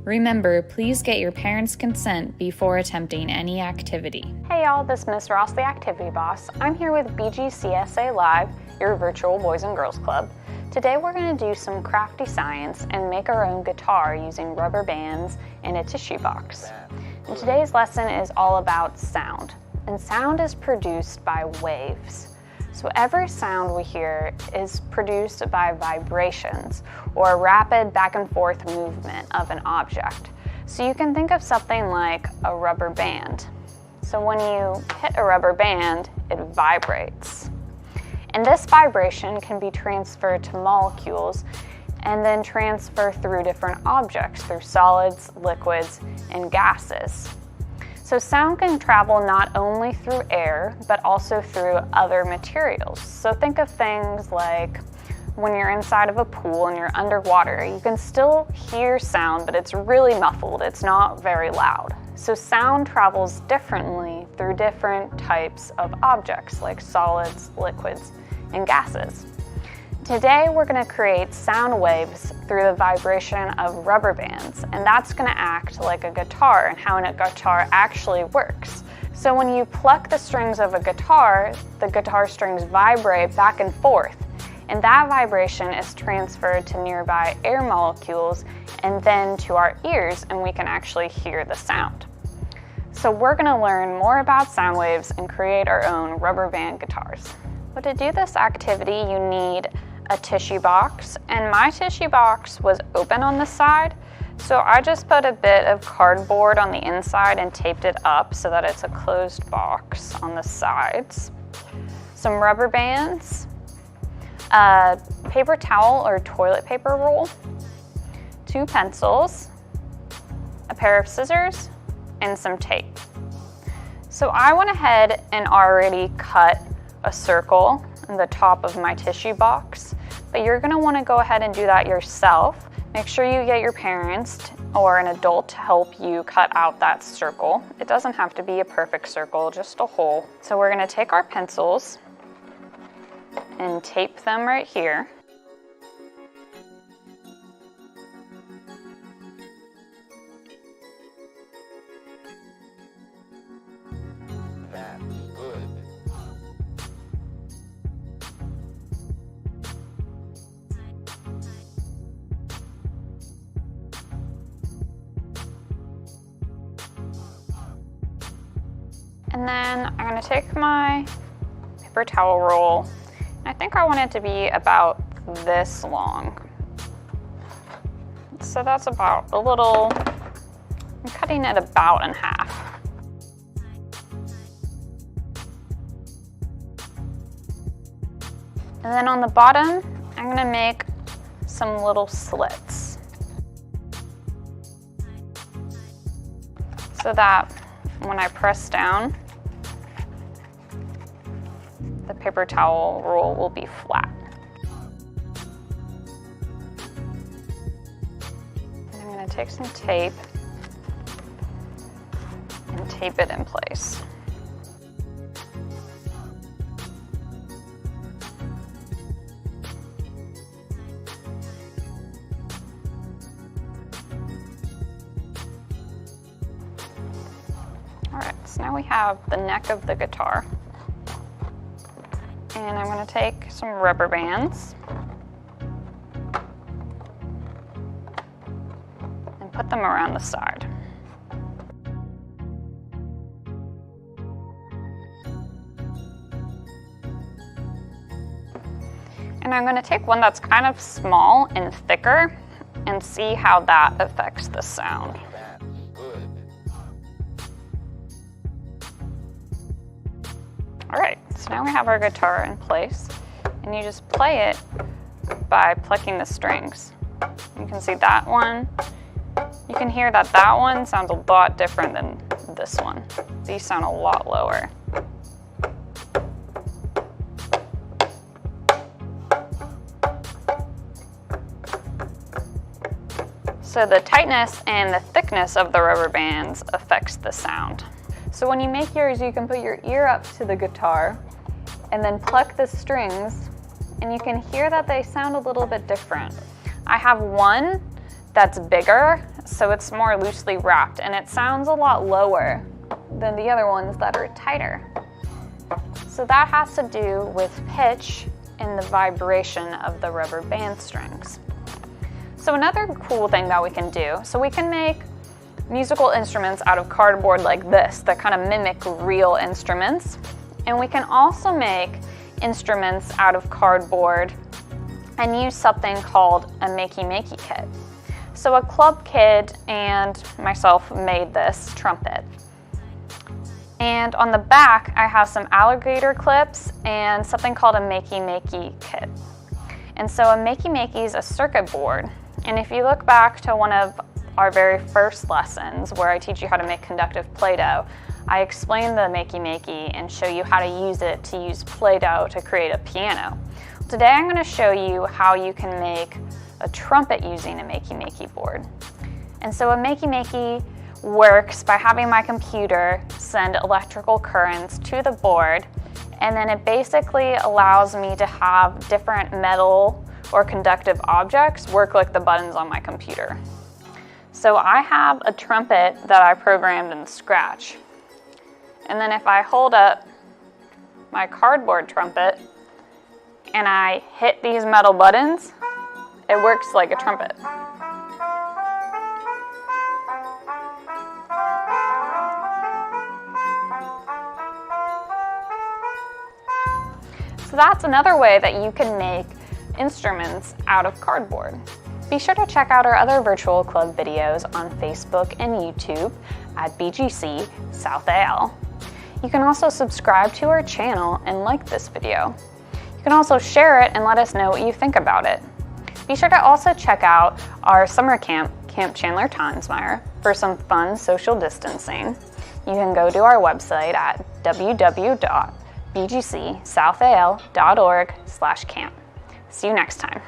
Remember, please get your parents' consent before attempting any activity. Hey y'all, this is Miss Ross, the Activity Boss. I'm here with BGCSA Live, your virtual Boys and Girls Club. Today we're going to do some crafty science and make our own guitar using rubber bands and a tissue box. And today's lesson is all about sound. And sound is produced by waves. So every sound we hear is produced by vibrations or a rapid back and forth movement of an object. So you can think of something like a rubber band. So when you hit a rubber band, it vibrates. And this vibration can be transferred to molecules and then transfer through different objects, through solids, liquids, and gases. So sound can travel not only through air, but also through other materials. So think of things like when you're inside of a pool and you're underwater, you can still hear sound, but it's really muffled. It's not very loud. So sound travels differently through different types of objects like solids, liquids, and gases. Today we're going to create sound waves through the vibration of rubber bands, and that's going to act like a guitar and how a guitar actually works. So when you pluck the strings of a guitar, the guitar strings vibrate back and forth, and that vibration is transferred to nearby air molecules and then to our ears, and we can actually hear the sound. So we're going to learn more about sound waves and create our own rubber band guitars. But to do this activity, you need a tissue box, and my tissue box was open on the side, so I just put a bit of cardboard on the inside and taped it up so that it's a closed box on the sides. Some rubber bands, a paper towel or toilet paper roll, 2 pencils, a pair of scissors, and some tape. So I went ahead and already cut a circle in the top of my tissue box, but you're going to want to go ahead and do that yourself. Make sure you get your parents or an adult to help you cut out that circle. It doesn't have to be a perfect circle, just a hole. So we're going to take our pencils and tape them right here. That's good. And then I'm going to take my paper towel roll, and I think I want it to be about this long. So that's about a little, I'm cutting it about in half. And then on the bottom, I'm going to make some little slits so that when I press down, the paper towel roll will be flat. And I'm going to take some tape and tape it in place. Alright, so now we have the neck of the guitar. And I'm going to take some rubber bands and put them around the side. And I'm going to take one that's kind of small and thicker and see how that affects the sound. Alright, so now we have our guitar in place, and you just play it by plucking the strings. You can see that one. You can hear that that one sounds a lot different than this one. These sound a lot lower. So the tightness and the thickness of the rubber bands affects the sound. So when you make yours, you can put your ear up to the guitar and then pluck the strings, and you can hear that they sound a little bit different. I have one that's bigger, so it's more loosely wrapped, and it sounds a lot lower than the other ones that are tighter. So that has to do with pitch and the vibration of the rubber band strings. So another cool thing that we can do, so we can make musical instruments out of cardboard like this that kind of mimic real instruments. And we can also make instruments out of cardboard and use something called a makey-makey kit. So a club kid and myself made this trumpet. And on the back, I have some alligator clips and something called a makey-makey kit. And so a makey-makey is a circuit board. And if you look back to one of our very first lessons where I teach you how to make conductive Play-Doh, I explain the makey-makey and show you how to use it to use Play-Doh to create a piano. Today I'm going to show you how you can make a trumpet using a makey-makey board. And so a makey-makey works by having my computer send electrical currents to the board, and then it basically allows me to have different metal or conductive objects work like the buttons on my computer. So I have a trumpet that I programmed in Scratch. And then if I hold up my cardboard trumpet and I hit these metal buttons, it works like a trumpet. So that's another way that you can make instruments out of cardboard. Be sure to check out our other virtual club videos on Facebook and YouTube at BGC South AL. You can also subscribe to our channel and like this video. You can also share it and let us know what you think about it. Be sure to also check out our summer camp, Camp Chandler Tonsmeyer, for some fun social distancing. You can go to our website at www.bgcsouthal.org/camp. See you next time.